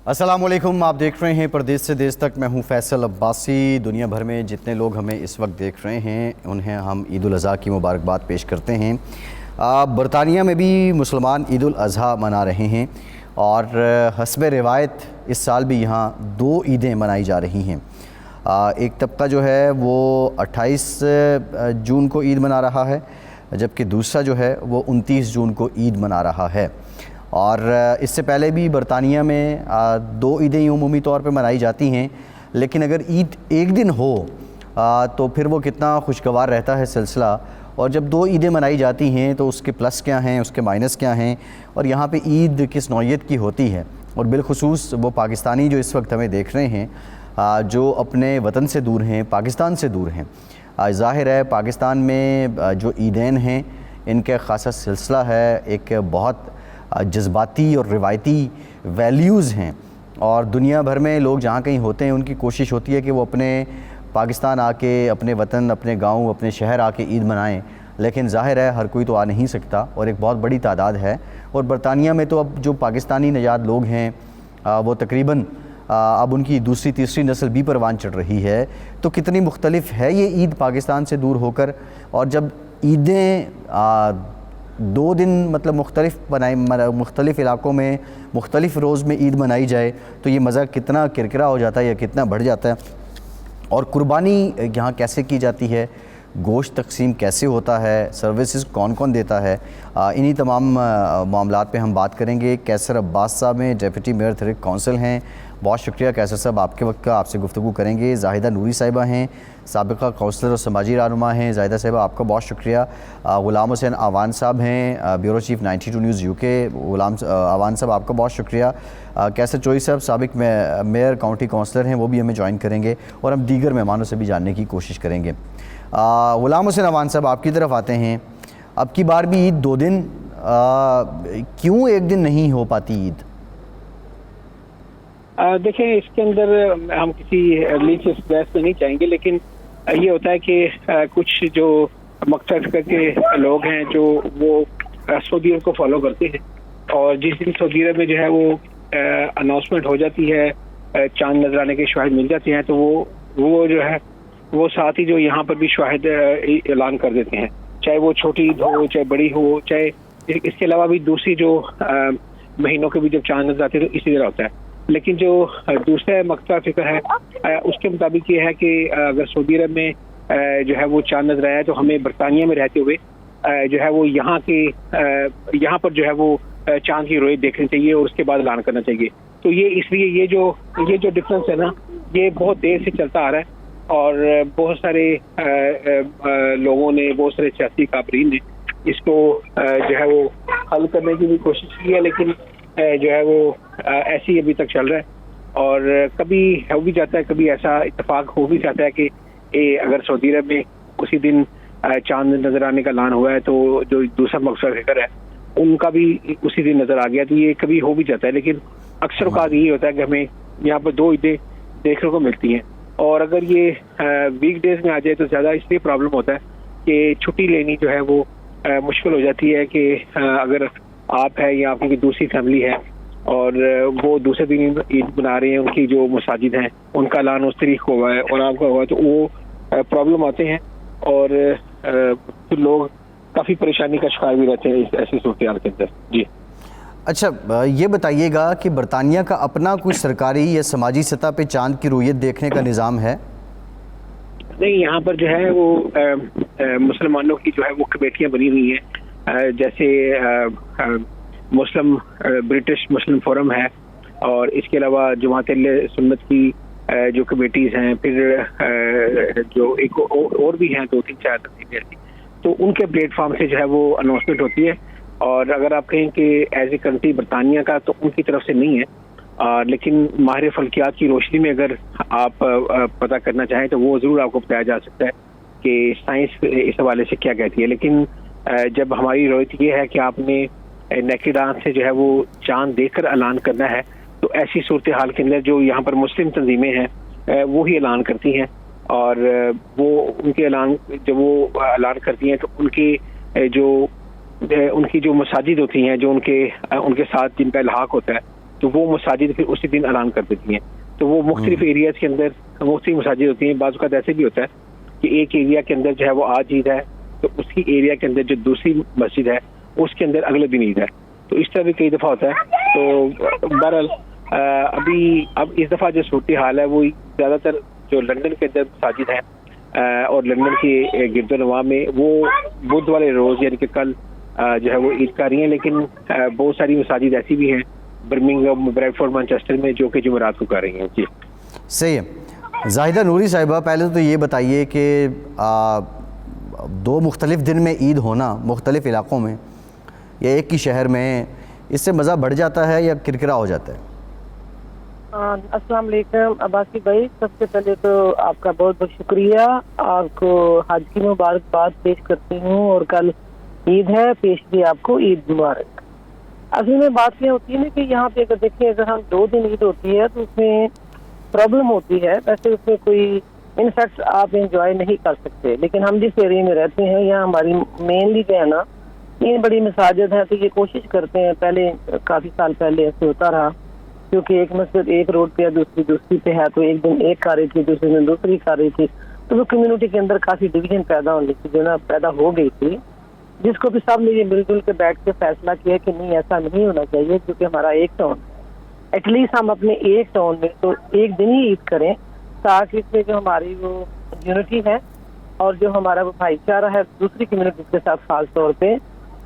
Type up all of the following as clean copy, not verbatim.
السلام علیکم، آپ دیکھ رہے ہیں پردیس سے دیس تک۔ میں ہوں فیصل عباسی۔ دنیا بھر میں جتنے لوگ ہمیں اس وقت دیکھ رہے ہیں انہیں ہم عید الاضحیٰ کی مبارکباد پیش کرتے ہیں۔ برطانیہ میں بھی مسلمان عید الاضحیٰ منا رہے ہیں اور حسب روایت اس سال بھی یہاں 2 عیدیں منائی جا رہی ہیں۔ ایک طبقہ جو ہے وہ 28 جون کو عید منا رہا ہے، جبکہ دوسرا جو ہے وہ 29 جون کو عید منا رہا ہے۔ اور اس سے پہلے بھی برطانیہ میں 2 عیدیں عمومی طور پہ منائی جاتی ہیں، لیکن اگر عید ایک دن ہو تو پھر وہ کتنا خوشگوار رہتا ہے سلسلہ۔ اور جب 2 عیدیں منائی جاتی ہیں تو اس کے پلس کیا ہیں، اس کے مائنس کیا ہیں، اور یہاں پہ عید کس نوعیت کی ہوتی ہے۔ اور بالخصوص وہ پاکستانی جو اس وقت ہمیں دیکھ رہے ہیں، جو اپنے وطن سے دور ہیں، پاکستان سے دور ہیں۔ ظاہر ہے پاکستان میں جو عیدین ہیں ان کا خاصا سلسلہ ہے، ایک بہت جذباتی اور روایتی ویلیوز ہیں، اور دنیا بھر میں لوگ جہاں کہیں ہوتے ہیں ان کی کوشش ہوتی ہے کہ وہ اپنے پاکستان آ کے، اپنے وطن، اپنے گاؤں، اپنے شہر آ کے عید منائیں، لیکن ظاہر ہے ہر کوئی تو آ نہیں سکتا، اور ایک بہت بڑی تعداد ہے۔ اور برطانیہ میں تو اب جو پاکستانی نژاد لوگ ہیں وہ تقریباً اب ان کی دوسری تیسری نسل بھی پروان چڑھ رہی ہے۔ تو کتنی مختلف ہے یہ عید پاکستان سے دور ہو کر، اور جب عیدیں 2 دن مطلب مختلف علاقوں میں مختلف روز میں عید منائی جائے تو یہ مزہ کتنا کرکرا ہو جاتا ہے یا کتنا بڑھ جاتا ہے۔ اور قربانی یہاں کیسے کی جاتی ہے، گوشت تقسیم کیسے ہوتا ہے، سروسز کون کون دیتا ہے، انہی تمام معاملات پہ ہم بات کریں گے۔ کیسر عباس صاحب ہیں، ڈیپٹی میئر تھرک کونسل ہیں، بہت شکریہ کیسر صاحب آپ کے وقت کا، آپ سے گفتگو کریں گے۔ زاہدہ نوری صاحبہ ہیں، سابقہ کونسلر اور سماجی رہنما ہیں، زاہدہ صاحبہ آپ کا بہت شکریہ۔ غلام حسین آوان صاحب ہیں، bureau chief 92 news UK، Ghulam آوان صاحب آپ کا بہت شکریہ۔ کیسر چوئی صاحب سابق میئر کاؤنٹی کونسلر ہیں، وہ بھی ہمیں جوائن کریں گے، اور ہم دیگر مہمانوں سے بھی جاننے کی کوشش کریں گے۔ غلام حسین آوان صاحب آپ کی طرف آتے ہیں۔ اب کی بار بھی عید 2 دن، کیوں ایک دن نہیں ہو پاتی عید؟ دیکھیں اس کے اندر ہم کسی ریلیجیس بحث میں نہیں چاہیں گے، لیکن یہ ہوتا ہے کہ کچھ جو مقصد کر کے لوگ ہیں جو وہ سعودی عرب کو فالو کرتے ہیں، اور جس دن سعودی عرب میں جو ہے وہ اناؤنسمنٹ ہو جاتی ہے، چاند نظر آنے کے شواہد مل جاتے ہیں، تو وہ جو ہے وہ ساتھ ہی جو یہاں پر بھی شواہد اعلان کر دیتے ہیں، چاہے وہ چھوٹی عید ہو چاہے بڑی ہو، چاہے اس کے علاوہ بھی دوسری جو مہینوں کے بھی جب چاند نظر آتے ہیں تو اسی طرح ہوتا ہے۔ لیکن جو دوسرا مقصد فکر ہے اس کے مطابق یہ ہے کہ اگر سعودی عرب میں جو ہے وہ چاند نظر آیا تو ہمیں برطانیہ میں رہتے ہوئے جو ہے وہ یہاں پر جو ہے وہ چاند کی رویت دیکھنی چاہیے اور اس کے بعد اعلان کرنا چاہیے۔ تو یہ اس لیے یہ جو ڈفرینس ہے نا، یہ بہت دیر سے چلتا آ رہا ہے، اور بہت سارے لوگوں نے، بہت سارے سیاسی کابرین نے اس کو جو ہے وہ حل کرنے کی بھی کوشش کی ہے، لیکن جو ہے وہ ایسے ہی ابھی تک چل رہا ہے۔ اور کبھی ہو بھی جاتا ہے، کبھی ایسا اتفاق ہو بھی جاتا ہے کہ اگر سعودی عرب میں اسی دن چاند نظر آنے کا اعلان ہوا ہے تو جو دوسرا مقصد فکر ہے ان کا بھی اسی دن نظر آ گیا، تو یہ کبھی ہو بھی جاتا ہے، لیکن اکثر اوقات یہی ہوتا ہے کہ ہمیں یہاں پر 2 عیدیں دیکھنے کو ملتی ہیں۔ اور اگر یہ ویک ڈیز میں آ جائے تو زیادہ اس لیے پرابلم ہوتا ہے کہ چھٹی لینی جو ہے وہ مشکل ہو جاتی ہے، کہ اگر آپ ہے یا آپ کی دوسری فیملی ہے اور وہ دوسرے دن عید منا رہے ہیں، ان کی جو مساجد ہیں ان کا اعلان اس تاریخ کو ہوا ہے اور آپ کا ہوا ہے، تو وہ پرابلم آتے ہیں، اور لوگ کافی پریشانی کا شکار بھی رہتے ہیں ایسی صورتحال کے اندر۔ جی اچھا یہ بتائیے گا کہ برطانیہ کا اپنا کوئی سرکاری یا سماجی سطح پہ چاند کی رویت دیکھنے کا نظام ہے؟ نہیں، یہاں پر جو ہے وہ مسلمانوں کی جو ہے وہ کمیٹیاں بنی ہوئی ہیں، جیسے برٹش مسلم فورم ہے، اور اس کے علاوہ جماعت اہل سنت کی جو کمیٹیز ہیں، پھر جو ایک اور بھی ہیں 2-3-4 تنظیمیں ایسی، تو ان کے پلیٹ فارم سے جو ہے وہ اناؤنسمنٹ ہوتی ہے۔ اور اگر آپ کہیں کہ ایز اے کنٹری برطانیہ کا تو ان کی طرف سے نہیں ہے، لیکن ماہر فلکیات کی روشنی میں اگر آپ پتہ کرنا چاہیں تو وہ ضرور آپ کو بتایا جا سکتا ہے کہ سائنس اس حوالے سے کیا کہتی ہے۔ لیکن جب ہماری روایت یہ ہے کہ آپ نے نیکڈ آنکھ سے جو ہے وہ چاند دیکھ کر اعلان کرنا ہے، تو ایسی صورتحال کے اندر جو یہاں پر مسلم تنظیمیں ہیں وہی اعلان کرتی ہیں، اور وہ ان کے اعلان جب وہ اعلان کرتی ہیں تو ان کی جو مساجد ہوتی ہیں، جو ان کے ساتھ جن کا الحاق ہوتا ہے، تو وہ مساجد پھر اسی دن اعلان کر دیتی ہیں. تو وہ مختلف ایریاز کے اندر مختلف مساجد ہوتی ہیں. بعض اوقات ایسے بھی ہوتا ہے کہ ایک ایریا کے اندر جو ہے وہ آج عید ہے تو اس کی ایریا کے اندر جو دوسری مسجد ہے اس کے اندر اگلے دن عید ہے. تو اس طرح بھی کئی دفعہ ہوتا ہے. تو بہرحال اب اس دفعہ جو صورتحال ہے وہ زیادہ تر جو لندن کے اندر مساجد ہیں اور لندن کے گرد و نواح میں وہ بدھ والے روز یعنی کہ کل جو ہے وہ عید کر رہی ہیں. لیکن بہت ساری مساجد ایسی بھی ہیں برمنگھم، بریڈفورڈ، مانچسٹر میں جو کہ جمعرات کو کر رہی ہیں. جی صحیح ہے. زاہدہ نوری صاحبہ، پہلے تو یہ بتائیے کہ دو مختلف دن میں عید ہونا مختلف علاقوں میں یا ایک ہی شہر میں، اس سے مزہ بڑھ جاتا ہے یا کرکرا ہو جاتا ہے؟ السلام علیکم عباسی بھائی، سب سے پہلے تو آپ کا بہت بہت شکریہ. آپ کو حج کی مبارکباد پیش کرتی ہوں اور کل عید ہے، پیش بھی آپ کو عید مبارک. اصل میں بات یہ ہوتی ہے نا کہ یہاں پہ اگر دیکھیں اگر ہم 2 دن عید ہوتی ہے تو اس میں پرابلم ہوتی ہے. ویسے اس میں کوئی انفیکٹ آپ انجوائے نہیں کر سکتے، لیکن ہم جس ایریا میں رہتے ہیں یہاں ہماری مینلی جو ہے نا 3 بڑی مساجد ہیں. تو یہ کوشش کرتے ہیں، پہلے کافی سال پہلے ایسے ہوتا رہا کیونکہ ایک مسجد ایک روڈ پہ ہے دوسری پہ ہے، تو ایک دن ایک کر رہی تھی دوسرے دن دوسری کر رہی تھی. تو وہ کمیونٹی کے اندر کافی ڈویژن پیدا ہونے کی جو نا پیدا ہو گئی تھی، جس کو بھی سب نے یہ مل جل کے بیٹھ کے فیصلہ کیا کہ نہیں ایسا نہیں ہونا چاہیے کیونکہ ہمارا ایک ٹاؤن ہے. ایٹ لیسٹ ہم اپنے ایک ٹاؤن میں تو ایک دن ہی عید کریں تاکہ اس میں جو ہماری وہ یونٹی ہے اور جو ہمارا وہ بھائی چارہ ہے دوسری کمیونٹی کے ساتھ خاص طور پہ،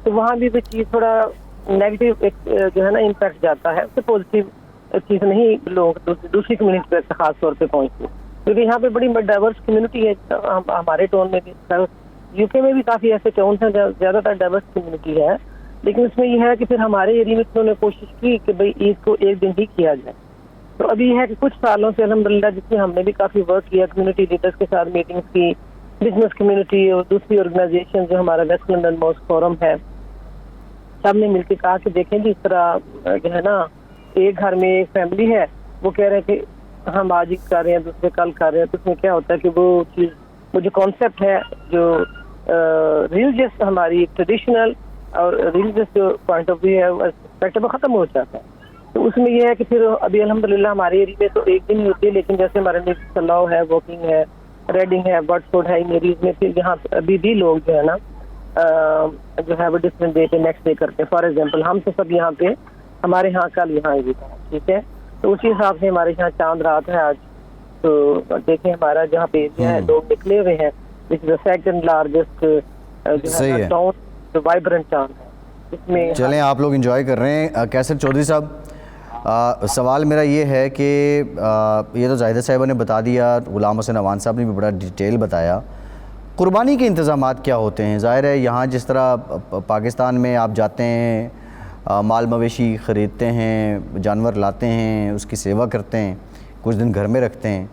تو وہاں بھی وہ چیز تھوڑا نیگیٹو جو ہے نا امپیکٹ جاتا ہے، اس سے پازیٹیو چیز نہیں لوگ دوسری کمیونٹی پہ خاص طور پہ پہنچتے. کیونکہ یہاں پہ بڑی ڈائیورس کمیونٹی ہے. ہمارے ٹاؤن میں بھی، یو کے میں بھی کافی ایسے ٹاؤنس ہیں جہاں زیادہ تر ڈائیورس کمیونٹی ہے، لیکن اس میں یہ ہے کہ پھر ہمارے ایریا میں انہوں نے کوشش کی کہ بھئی عید کو ایک دن ہی کیا جائے. تو ابھی یہ ہے کہ کچھ سالوں سے الحمدللہ جس میں ہم نے بھی کافی ورک کیا، کمیونٹی لیڈرز کے ساتھ میٹنگز کی، بزنس کمیونٹی اور دوسری آرگنائزیشن جو ہمارا ویسٹ لندن موسک فورم ہے، سب نے مل کے کہا کہ دیکھیں جی اس طرح جو ہے نا ایک گھر میں ایک فیملی ہے، وہ کہہ رہے ہیں کہ ہم آج ہی کر رہے ہیں دوسرے کل کر رہے ہیں. تو اس میں کیا ہوتا ہے کہ وہ چیز وہ جو کانسیپٹ ہے جو ریلیجس ہماری ٹریڈیشنل اور ریلیجس جو پوائنٹ آف ویو ہے وہ ختم ہو جاتا ہے. تو اس میں یہ ہے کہ پھر ابھی الحمدللہ ہمارے ایریا میں تو ایک دن ہی ہوتی ہے، لیکن جیسے ہمارے نیکسٹ سلاؤ ہے، واکنگ ہے، ریڈنگ ہے، برڈفورڈ ہے، میریز میں پھر یہاں ابھی بھی لوگ جو ہے نا جو ہے وہ ڈفرینٹ ڈے پہ نیکسٹ ڈے کرتے ہیں. فار ایگزامپل ہم تو سب یہاں پہ ہمارے یہاں کل یہاں عید ہے، ٹھیک ہے، تو اسی حساب سے ہمارے یہاں چاند رات ہے آج. تو دیکھیں ہمارا جہاں پہ ایریا ہے لوگ نکلے ہوئے ہیں، وچ از دا سیکنڈ لارجسٹ جو ہے ٹاؤن جو وائبرنٹ ٹاؤن ہے. اس میں چلیں آپ لوگ انجوائے کر رہے ہیں. کیسر چودھری صاحب، سوال میرا یہ ہے کہ یہ تو زاہدہ صاحبہ نے بتا دیا، غلام حسن عوان صاحب نے بھی بڑا ڈیٹیل بتایا. قربانی کے انتظامات کیا ہوتے ہیں؟ ظاہر ہے یہاں جس طرح پاکستان میں آپ جاتے ہیں، مال مویشی خریدتے ہیں، جانور لاتے ہیں، اس کی سیوا کرتے ہیں، کچھ دن گھر میں رکھتے ہیں،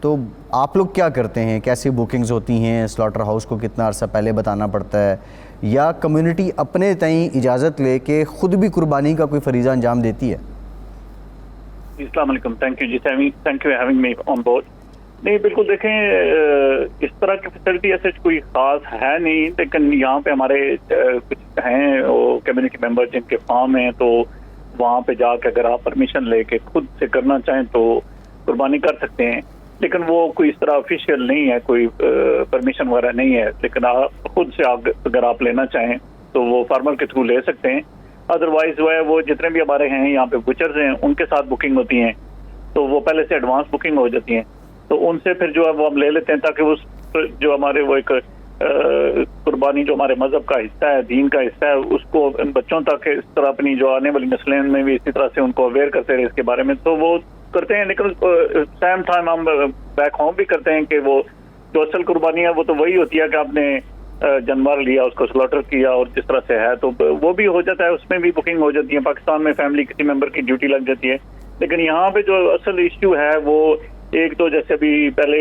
تو آپ لوگ کیا کرتے ہیں؟ کیسی بکنگز ہوتی ہیں؟ سلاٹر ہاؤس کو کتنا عرصہ پہلے بتانا پڑتا ہے، یا کمیونٹی اپنے تئیں اجازت لے کے خود بھی قربانی کا کوئی فریضہ انجام دیتی ہے؟ السلام علیکم. تھینک یو جی، thank you having me on board. نہیں بالکل، دیکھیں اس طرح کی فیسلٹی ایسے کوئی خاص ہے نہیں، لیکن یہاں پہ ہمارے کچھ ہیں وہ کمیونٹی ممبر جن کے فارم ہیں، تو وہاں پہ جا کے اگر آپ پرمیشن لے کے خود سے کرنا چاہیں تو قربانی کر سکتے ہیں. لیکن وہ کوئی اس طرح آفیشیل نہیں ہے، کوئی پرمیشن وغیرہ نہیں ہے. لیکن آپ خود سے اگر آپ لینا چاہیں تو وہ فارمر کے تھرو لے سکتے ہیں. ادروائز جو ہے وہ جتنے بھی ہمارے ہیں یہاں پہ بچرز ہیں ان کے ساتھ بکنگ ہوتی ہیں، تو وہ پہلے سے ایڈوانس بکنگ ہو جاتی ہیں، تو ان سے پھر جو ہے وہ ہم لے لیتے ہیں تاکہ وہ جو ہمارے وہ ایک قربانی جو ہمارے مذہب کا حصہ ہے، دین کا حصہ ہے، اس کو بچوں تک اس طرح اپنی جو آنے والی نسلیں میں بھی اسی طرح سے ان کو اویئر کرتے رہے اس کے بارے میں، تو وہ کرتے ہیں. لیکن سیم ٹائم ہم بیک ہوم بھی کرتے ہیں کہ وہ جو اصل قربانی ہے وہ تو وہی ہوتی ہے کہ آپ نے جانور لیا، اس کو سلاٹر کیا اور جس طرح سے ہے، تو وہ بھی ہو جاتا ہے، اس میں بھی بکنگ ہو جاتی ہے. پاکستان میں فیملی کسی ممبر کی ڈیوٹی لگ جاتی ہے. لیکن یہاں پہ جو اصل ایشو ہے وہ ایک تو جیسے ابھی پہلے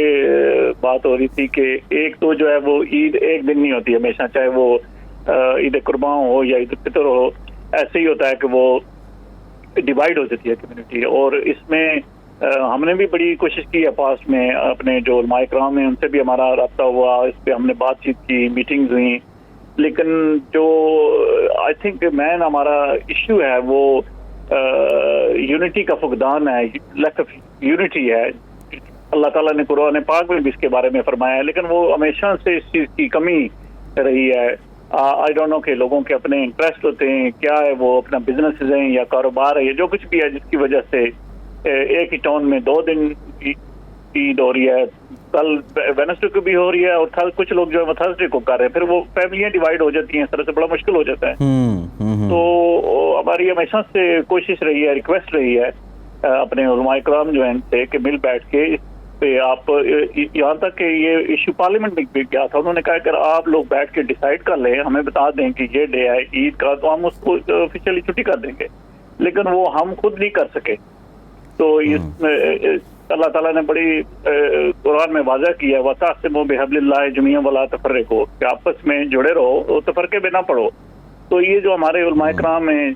بات ہو رہی تھی کہ ایک تو جو ہے وہ عید ایک دن نہیں ہوتی ہمیشہ، چاہے وہ عید قربان ہو یا عید الفطر ہو، ایسے ہی ہوتا ہے کہ وہ ڈیوائڈ ہو جاتی ہے کمیونٹی. اور اس میں ہم نے بھی بڑی کوشش کی ہے پاس میں، اپنے جو علماء کرام ہیں ان سے بھی ہمارا رابطہ ہوا، اس پہ ہم نے بات چیت کی، میٹنگز ہوئیں. لیکن جو آئی تھنک مین ہمارا ایشو ہے وہ یونٹی کا فقدان ہے, لیک آف یونٹی ہے. اللہ تعالیٰ نے قرآن پاک میں بھی اس کے بارے میں فرمایا ہے, لیکن وہ ہمیشہ سے اس چیز کی کمی رہی ہے. آئی ڈونٹ نو کہ لوگوں کے اپنے انٹرسٹ ہوتے ہیں, کیا ہے وہ اپنا بزنس ہیں یا کاروبار ہے یا جو کچھ بھی ہے, جس کی وجہ سے ایک ہی ٹاؤن میں 2 دن عید ہو رہی ہے, کل وینسڈے کو بھی ہو رہی ہے, اور کچھ لوگ جو ہے تھرسڈے کو کر رہے ہیں, پھر وہ فیملیاں ڈیوائڈ ہو جاتی ہیں, اس طرح سے بڑا مشکل ہو جاتا ہے. تو ہماری ہمیشہ سے کوشش رہی ہے, ریکویسٹ رہی ہے اپنے علماء کرام جو ہیں ان سے کہ مل بیٹھ کے اس پہ آپ, یہاں تک کہ یہ ایشو پارلیمنٹ میں بھی گیا تھا, انہوں نے کہا کہ آپ لوگ بیٹھ کے ڈیسائیڈ کر لیں, ہمیں بتا دیں کہ یہ ڈے ہے عید کا, تو ہم اس کو آفیشیلی چھٹی کر دیں گے, لیکن وہ ہم خود نہیں کر سکے. تو اللہ تعالیٰ نے بڑی قرآن میں واضح کیا ہے, وَتَعْتَصِمُوا بِحَبْلِ اللَّهِ جَمِيعًا وَلَا تَفَرَّقُوا, کہ آپس میں جڑے رہو, تفرقے میں نہ پڑو. تو یہ جو ہمارے علماء کرام ہیں,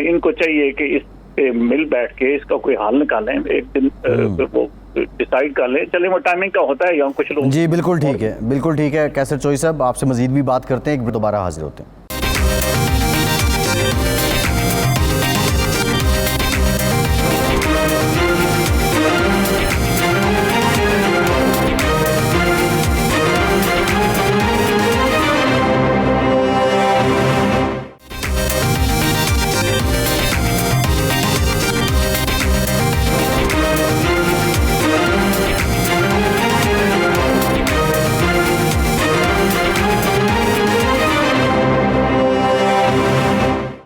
ان کو چاہیے کہ اس پہ مل بیٹھ کے اس کا کوئی حل نکالیں, ایک دن وہ ڈیسائیڈ کر لیں. چلیں وہ ٹائمنگ کا ہوتا ہے یا کچھ لوگ. جی بالکل ٹھیک ہے, بالکل ٹھیک ہے. کیسر چوئی صاحب, آپ سے مزید بھی بات کرتے ہیں, ایک بار دوبارہ حاضر ہوتے ہیں.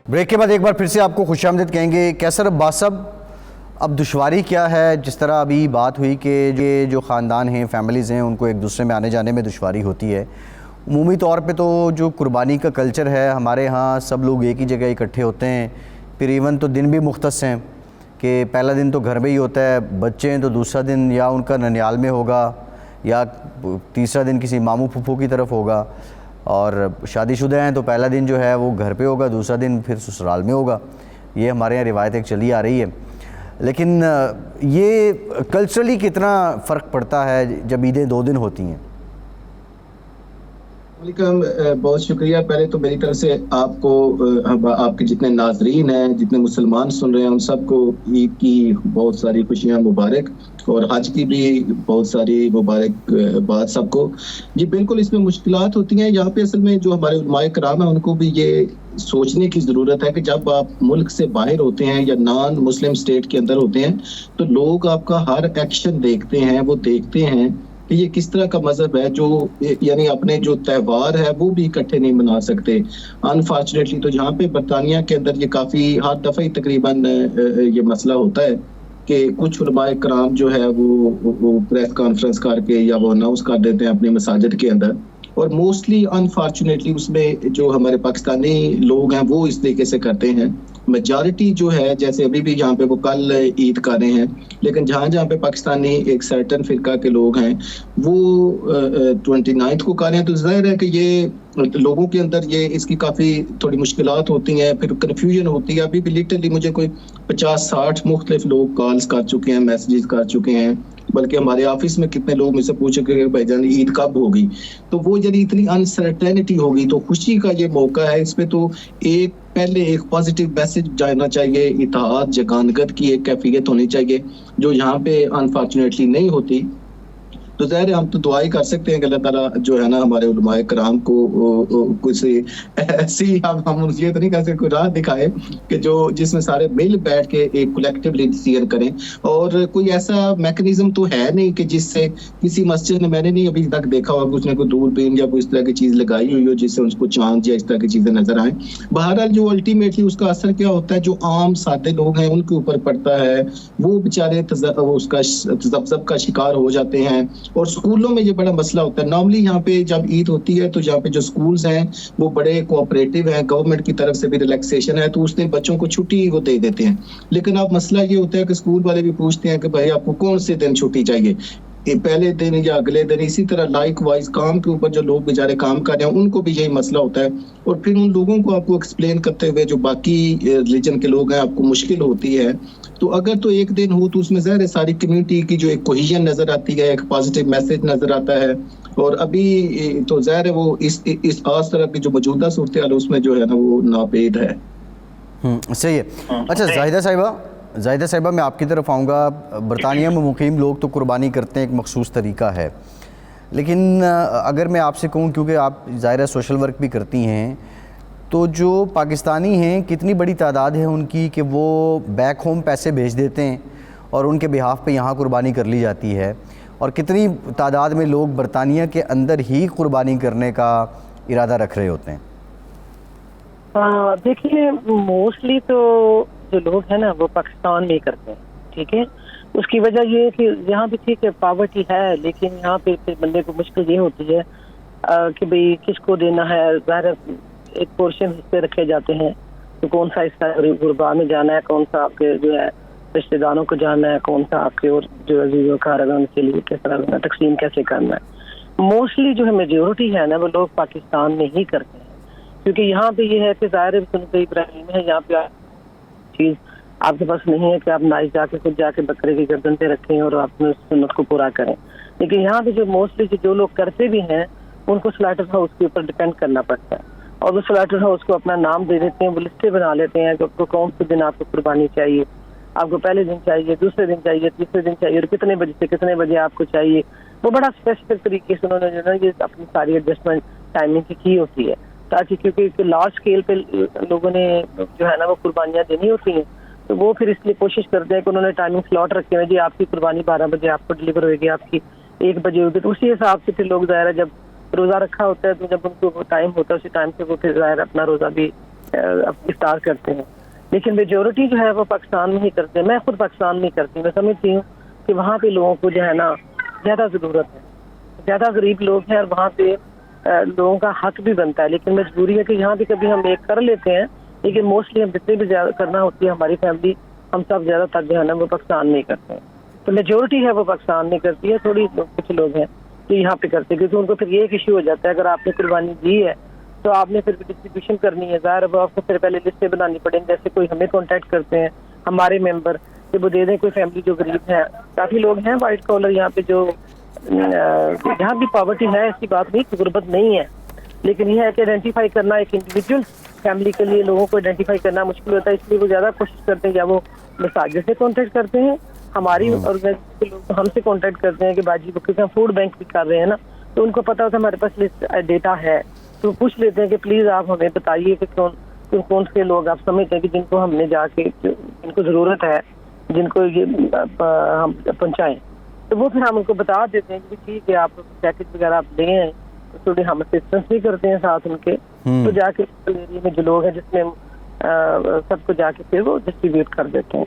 بریک کے بعد ایک بار پھر سے آپ کو خوش آمدید کہیں گے. کیسر عباس صاحب, اب دشواری کیا ہے؟ جس طرح ابھی بات ہوئی کہ جو خاندان ہیں, فیملیز ہیں, ان کو ایک دوسرے میں آنے جانے میں دشواری ہوتی ہے. عمومی طور پہ تو جو قربانی کا کلچر ہے ہمارے ہاں, سب لوگ ایک ہی جگہ اکٹھے ہوتے ہیں. پھر ایون تو دن بھی مختص ہیں کہ پہلا دن تو گھر میں ہی ہوتا ہے, بچے ہیں تو دوسرا دن یا ان کا ننیال میں ہوگا یا تیسرا دن کسی ماموں پھپھو کی طرف ہوگا, اور شادی شدہ ہیں تو پہلا دن جو ہے وہ گھر پہ ہوگا, دوسرا دن پھر سسرال میں ہوگا. یہ ہمارے یہاں روایت ایک چلی آ رہی ہے. لیکن یہ کلچرلی کتنا فرق پڑتا ہے جب عیدیں 2 دن ہوتی ہیں؟ وعلیکم, بہت شکریہ. پہلے تو میری طرف سے آپ کو, آپ کے جتنے ناظرین ہیں, جتنے مسلمان سن رہے ہیں, ان سب کو عید کی بہت ساری خوشیاں مبارک, اور حج کی بھی بہت ساری مبارک بات سب کو. جی بالکل, اس میں مشکلات ہوتی ہیں. یہاں پہ اصل میں جو ہمارے علماء کرام ہیں ان کو بھی یہ سوچنے کی ضرورت ہے کہ جب آپ ملک سے باہر ہوتے ہیں یا نان مسلم سٹیٹ کے اندر ہوتے ہیں تو لوگ آپ کا ہر ایکشن دیکھتے ہیں, وہ دیکھتے ہیں کہ یہ کس طرح کا مذہب ہے جو یعنی اپنے جو تہوار ہے وہ بھی اکٹھے نہیں منا سکتے. انفارچونیٹلی تو جہاں پہ برطانیہ کے اندر یہ کافی ہر دفعہ تقریباً یہ مسئلہ ہوتا ہے کہ کچھ علماء کرام جو ہے وہ پریس کانفرنس کر کے یا وہ اناؤنس کر دیتے ہیں اپنے مساجد کے اندر, اور موسٹلی انفارچونیٹلی اس میں جو ہمارے پاکستانی لوگ ہیں وہ اس طریقے سے کرتے ہیں. میجارٹی جو ہے, جیسے ابھی بھی یہاں پہ وہ کل عید کر رہے ہیں, لیکن جہاں پہ پاکستانی ایک سرٹن فرقہ کے لوگ ہیں وہ 29 کو کر رہے ہیں, تو ظاہر ہے کہ یہ لوگوں کے اندر یہ اس کی کافی تھوڑی مشکلات ہوتی ہیں, پھر کنفیوژن ہوتی ہے. ابھی بھی لٹرلی مجھے کوئی 50-60 مختلف لوگ کالز کر چکے ہیں, میسیجز کر چکے ہیں, بلکہ ہمارے آفس میں کتنے لوگ مجھ سے پوچھے کہ بھائی جان عید کب ہوگی. تو وہ جب اتنی انسرٹینٹی ہوگی تو خوشی کا یہ موقع ہے, اس پہ تو پہلے ایک پازیٹیو میسج جانا چاہیے, اتحاد جگانگت کی ایک کیفیت ہونی چاہیے جو یہاں پہ انفارچونیٹلی نہیں ہوتی. تو ظاہر ہم تو دعا ہی کر سکتے ہیں کہ اللہ تعالیٰ جو ہے نا ہمارے علماء کرام کو کچھ ایسی, ہم یہ تو نہیں کہہ سکتے کوئی راہ دکھائے کہ جو جس میں سارے مل بیٹھ کے ایک کولیکٹیولی ڈیسیژن کریں. اور کوئی ایسا میکنزم تو ہے نہیں کہ جس سے کسی مسجد نے, میں نے نہیں ابھی تک دیکھا ہوا کچھ نے کوئی دوربین یا کوئی اس طرح کی چیز لگائی ہوئی ہو جس سے اس کو چاند یا اس طرح کی چیزیں نظر آئیں. بہرحال جو الٹیمیٹلی اس کا اثر کیا ہوتا ہے, جو عام سادے لوگ ہیں ان کے اوپر پڑتا ہے, وہ بیچارے اس کا تذبذب کا شکار ہو جاتے ہیں. اور سکولوں میں یہ بڑا مسئلہ ہوتا ہے. نارملی یہاں پہ جب عید ہوتی ہے تو یہاں پہ جو سکولز ہیں وہ بڑے کوآپریٹیو ہیں, گورنمنٹ کی طرف سے بھی ریلیکسیشن ہے, تو اس نے بچوں کو چھٹی وہ دے دیتے ہیں. لیکن اب مسئلہ یہ ہوتا ہے کہ اسکول والے بھی پوچھتے ہیں کہ بھائی آپ کو کون سے دن چھٹی چاہیے, پہلے دن یا اگلے دن. اسی طرح لائک وائز کام کے اوپر جو لوگ بیچارے کام کر رہے ہیں ان کو بھی یہی مسئلہ ہوتا ہے. اور پھر ان لوگوں کو آپ کو ایکسپلین کرتے ہوئے جو باقی ریلیجن کے لوگ ہیں آپ کو مشکل ہوتی ہے. تو اگر تو ایک دن ہو تو اس میں ظاہر ہے ساری کمیونٹی کی جو ایک کوہیژن نظر آتی ہے, ایک پازیٹیو میسج نظر آتا ہے. اور ابھی تو ظاہر ہے وہ اس خاص طرح کی جو موجودہ صورتحال اس میں جو ہے نا وہ ناپید ہے. صحیح ہے. اچھا زاہدہ صاحبہ میں آپ کی طرف آؤں گا. برطانیہ میں مقیم لوگ تو قربانی کرتے ہیں، ایک مخصوص طریقہ ہے، لیکن اگر میں آپ سے کہوں، کیونکہ آپ ظاہرہ سوشل ورک بھی کرتی ہیں، تو جو پاکستانی ہیں کتنی بڑی تعداد ہے ان کی کہ وہ بیک ہوم پیسے بھیج دیتے ہیں اور ان کے بہاف پہ یہاں قربانی کر لی جاتی ہے، اور کتنی تعداد میں لوگ برطانیہ کے اندر ہی قربانی کرنے کا ارادہ رکھ رہے ہوتے ہیں؟ دیکھیے موسٹلی تو جو لوگ ہیں نا وہ پاکستان میں کرتے ہیں، ٹھیک ہے. اس کی وجہ یہ ہے کہ یہاں بھی ٹھیک ہے پاورٹی ہے، لیکن یہاں پہ بندے کو مشکل یہ ہوتی ہے کہ بھئی کس کو دینا ہے. ظاہر ایک پورشن حصے رکھے جاتے ہیں، تو کون سا حصہ غربا میں جانا ہے، کون سا آپ کے جو ہے رشتے داروں کو جانا ہے، کون سا آپ کے اور جو عزیز و کار ان کے لیے کس طرح تقسیم کیسے کرنا ہے. موسٹلی جو ہے میجورٹی ہے نا وہ لوگ پاکستان میں ہی کرتے ہیں، کیونکہ یہاں پہ یہ ہے کہ ظاہر سنت ابراہیم ہے، یہاں پہ چیز آپ کے پاس نہیں ہے کہ آپ نائز جا کے خود جا کے بکرے کی گردن پہ رکھیں اور اپنے سنت کو پورا کریں. لیکن یہاں پہ جو موسٹلی جو لوگ کرتے بھی ہیں ان کو سلاٹر ہاؤس کے اوپر ڈپینڈ کرنا پڑتا ہے، اور وہ سلاٹر ہاؤس کو اپنا نام دے دیتے ہیں، وہ لسٹیں بنا لیتے ہیں کہ آپ کو کون سے دن آپ کو قربانی چاہیے، آپ کو پہلے دن چاہیے، دوسرے دن چاہیے، تیسرے دن چاہیے، اور کتنے بجے سے کتنے بجے آپ کو چاہیے. وہ بڑا اسپیسیفک طریقے سے انہوں نے جو ہے یہ اپنی ساری ایڈجسٹمنٹ ٹائمنگ کی ہوتی ہے، تاکہ کیونکہ لارج اسکیل پہ لوگوں نے جو ہے نا وہ قربانیاں دینی ہوتی ہیں، تو وہ پھر اس لیے کوشش کرتے ہیں کہ انہوں نے ٹائمنگ سلاٹ رکھے ہوئے، جی آپ کی قربانی 12 بجے آپ کو ڈلیور ہوئے گی، آپ کی 1 بجے ہوگی. تو اسی حساب سے پھر لوگ ظاہر جب روزہ رکھا ہوتا ہے تو جب ان کو ٹائم ہوتا ہے اسی ٹائم سے وہ پھر ظاہر اپنا روزہ بھی افطار کرتے ہیں. لیکن میجورٹی جو ہے وہ پاکستان میں ہی کرتے ہیں. میں خود پاکستان میں ہی کرتی ہوں. میں سمجھتی ہوں کہ وہاں پہ لوگوں کو جو ہے نا زیادہ ضرورت ہے، زیادہ غریب لوگ ہیں، اور وہاں پہ لوگوں کا حق بھی بنتا ہے. لیکن مجبوری ہے کہ یہاں بھی کبھی ہم ایک کر لیتے ہیں، لیکن موسٹلی ہم جتنے بھی زیادہ کرنا ہوتی ہے ہماری فیملی، ہم سب زیادہ تر جو ہے نا وہ پاکستان میں ہی کرتے ہیں. تو میجورٹی ہے وہ پاکستان میں کرتی ہے، تھوڑی کچھ لوگ ہیں جو یہاں پہ کرتے ہیں، کیونکہ ان کو پھر یہ ایک ایشو ہو جاتا ہے اگر آپ نے قربانی دی ہے تو آپ نے پھر ڈسٹریبیوشن کرنی ہے. ظاہر ہے آپ کو پھر پہلے لسٹیں بنانی پڑیں گی، جیسے کوئی ہمیں کانٹیکٹ کرتے ہیں ہمارے ممبر کہ وہ دے دیں، کوئی فیملی جو غریب ہے. کافی لوگ ہیں وائٹ کالر یہاں پہ جو یہاں بھی پاورٹی ہے، ایسی بات نہیں کہ غربت نہیں ہے، لیکن یہ ہے کہ آئیڈینٹیفائی کرنا ایک انڈیویجول فیملی کے لیے لوگوں کو آئیڈینٹیفائی کرنا مشکل ہوتا ہے. اس لیے وہ زیادہ کوشش کرتے ہیں یا وہ مساجد سے کانٹیکٹ کرتے ہیں، ہماری آرگنائزیشن کے لوگ ہم سے کانٹیکٹ کرتے ہیں کہ باجی کیونکہ ہم فوڈ بینک بھی کر رہے ہیں نا، تو ان کو پتا ہوتا ہے ہمارے پاس لسٹ ڈیٹا ہے، تو پوچھ لیتے ہیں کہ پلیز آپ ہمیں بتائیے کہ کون سے لوگ آپ سمجھتے ہیں کہ جن کو ہم نے جا کے جن کو ضرورت ہے، جن کو یہ ہم پہنچائیں. تو وہ پھر ہم ان کو بتا دیتے ہیں کہ ٹھیک ہے آپ پیکج وغیرہ آپ لے ہیں، تھوڑی ہم اسسٹنس بھی کرتے ہیں ساتھ ان کے. تو جا کے ایریا میں جو لوگ ہیں جس میں سب کو جا کے پھر وہ ڈسٹریبیوٹ کر دیتے ہیں.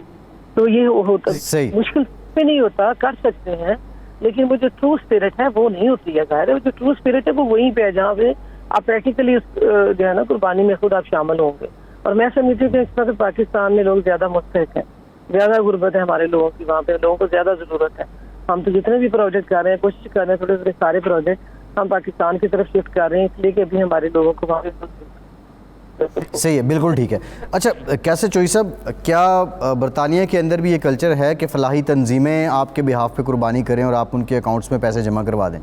تو یہ ہوتا مشکل پہ نہیں ہوتا، کر سکتے ہیں، لیکن وہ جو ٹرو اسپرٹ ہے وہ نہیں ہوتی ہے. ظاہر ہے جو ٹرو اسپرٹ ہے وہ وہیں پہ ہے جہاں پہ آپ پریکٹیکلی جو ہے نا قربانی میں خود آپ شامل ہوں گے. اور میں سمجھتی ہوں کہ اس وقت پاکستان میں لوگ زیادہ مستحق ہیں، زیادہ غربت ہے ہمارے لوگوں کی، وہاں پہ لوگوں کو زیادہ ضرورت ہے. ہم تو جتنے بھی پروجیکٹ کر رہے ہیں کوشش کر رہے ہیں، تھوڑے تھوڑے سارے پروجیکٹ ہم پاکستان کی طرف شفٹ کر رہے ہیں، اس لیے کہ ابھی ہمارے لوگوں کو وہاں پہ صحیح ہے، بالکل ٹھیک ہے. اچھا کیسے چوئی صاحب، کیا برطانیہ کے اندر بھی یہ کلچر ہے کہ فلاحی تنظیمیں آپ کے بہاف پہ قربانی کریں اور آپ ان کے اکاؤنٹس میں پیسے جمع کروا دیں؟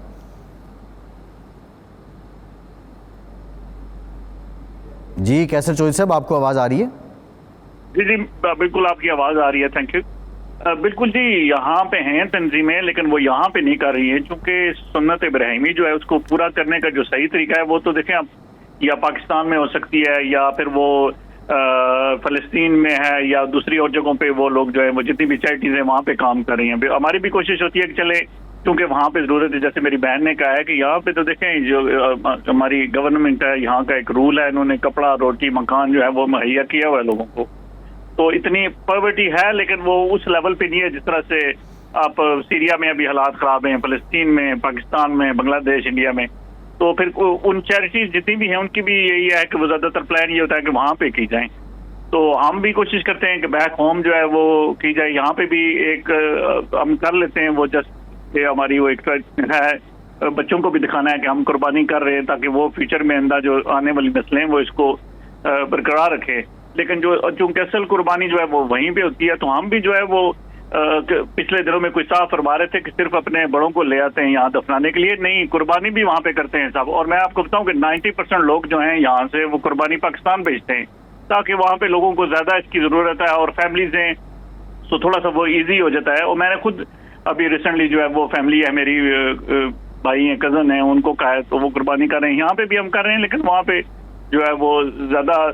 جی کیسے چوئی صاحب، آپ کو آواز آ رہی ہے؟ جی بالکل آپ کی آواز آ رہی ہے، تھینک یو. بالکل جی، یہاں پہ ہیں تنظیمیں، لیکن وہ یہاں پہ نہیں کر رہی ہیں، چونکہ سنت ابراہیمی جو ہے اس کو پورا کرنے کا جو صحیح طریقہ ہے وہ تو دیکھیں آپ یا پاکستان میں ہو سکتی ہے، یا پھر وہ فلسطین میں ہے، یا دوسری اور جگہوں پہ وہ لوگ جو ہے وہ جتنی بھی چیریٹیز ہیں وہاں پہ کام کر رہی ہیں. ہماری بھی کوشش ہوتی ہے کہ چلے، کیونکہ وہاں پہ ضرورت ہے. جیسے میری بہن نے کہا ہے کہ یہاں پہ تو دیکھیں جو ہماری گورنمنٹ ہے، یہاں کا ایک رول ہے، انہوں نے کپڑا، روٹی، مکان جو ہے وہ مہیا کیا ہوا ہے لوگوں کو. تو اتنی پاورٹی ہے، لیکن وہ اس لیول پہ نہیں ہے جس طرح سے آپ سیریا میں ابھی حالات خراب ہیں، فلسطین میں، پاکستان میں، بنگلہ دیش، انڈیا میں. تو پھر ان چیریٹیز جتنی بھی ہیں ان کی بھی یہی ہے کہ وہ زیادہ تر پلان یہ ہوتا ہے کہ وہاں پہ کی جائیں. تو ہم بھی کوشش کرتے ہیں کہ بیک ہوم جو ہے وہ کی جائے. یہاں پہ بھی ایک ہم کر لیتے ہیں، وہ جسٹ ہماری وہ ایک ہے، بچوں کو بھی دکھانا ہے کہ ہم قربانی کر رہے ہیں تاکہ وہ فیوچر میں اندر جو آنے والی نسلیں وہ اس کو برقرار رکھے. لیکن جو چونکہ اصل قربانی جو ہے وہ وہیں پہ ہوتی ہے، تو ہم بھی جو ہے وہ پچھلے دنوں میں کوئی صاحب فرما رہے تھے کہ صرف اپنے بڑوں کو لے آتے ہیں یہاں دفنانے کے لیے. نہیں، قربانی بھی وہاں پہ کرتے ہیں صاحب. اور میں آپ کو بتاؤں کہ 90% لوگ جو ہیں یہاں سے وہ قربانی پاکستان بھیجتے ہیں. تاکہ وہاں پہ لوگوں کو زیادہ اس کی ضرورت ہے اور فیملیز ہیں تو تھوڑا سا وہ ایزی ہو جاتا ہے. اور میں نے خود ابھی ریسنٹلی جو ہے وہ فیملی ہے میری, بھائی ہیں, کزن ہیں, ان کو کہا ہے تو وہ قربانی کر رہے ہیں. یہاں پہ بھی ہم کر رہے ہیں لیکن وہاں پہ جو ہے وہ زیادہ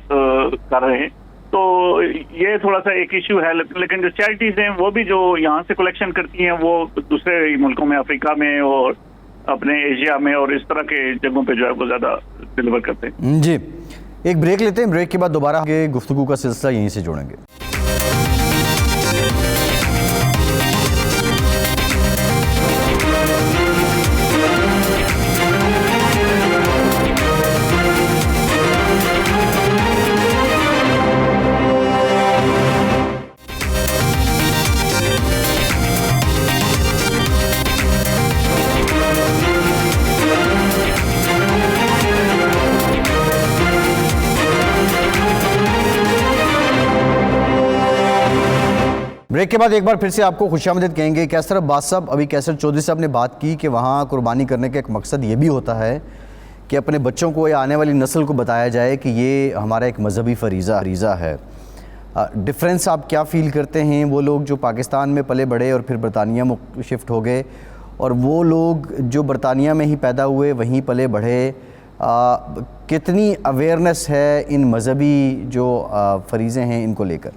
کر رہے ہیں. تو یہ تھوڑا سا ایک ایشو ہے. لیکن جو چیریٹیز ہیں وہ بھی جو یہاں سے کلیکشن کرتی ہیں وہ دوسرے ملکوں میں, افریقہ میں اور اپنے ایشیا میں اور اس طرح کے جگہوں پہ جو ہے وہ زیادہ ڈلیور کرتے ہیں. جی ایک بریک لیتے ہیں, بریک کے بعد دوبارہ گفتگو کا سلسلہ یہیں سے جوڑیں گے. بریک کے بعد ایک بار پھر سے آپ کو خوش آمدید کہیں گے. کیسر عباس صاحب, ابھی کیسر چودھری صاحب نے بات کی کہ وہاں قربانی کرنے کا ایک مقصد یہ بھی ہوتا ہے کہ اپنے بچوں کو یا آنے والی نسل کو بتایا جائے کہ یہ ہمارا ایک مذہبی فریضہ ہے. ڈفرینس آپ کیا فیل کرتے ہیں, وہ لوگ جو پاکستان میں پلے بڑھے اور پھر برطانیہ میں شفٹ ہو گئے, اور وہ لوگ جو برطانیہ میں ہی پیدا ہوئے وہیں پلے بڑھے, کتنی اویئرنیس ہے ان مذہبی جو فریضے ہیں ان کو لے کر؟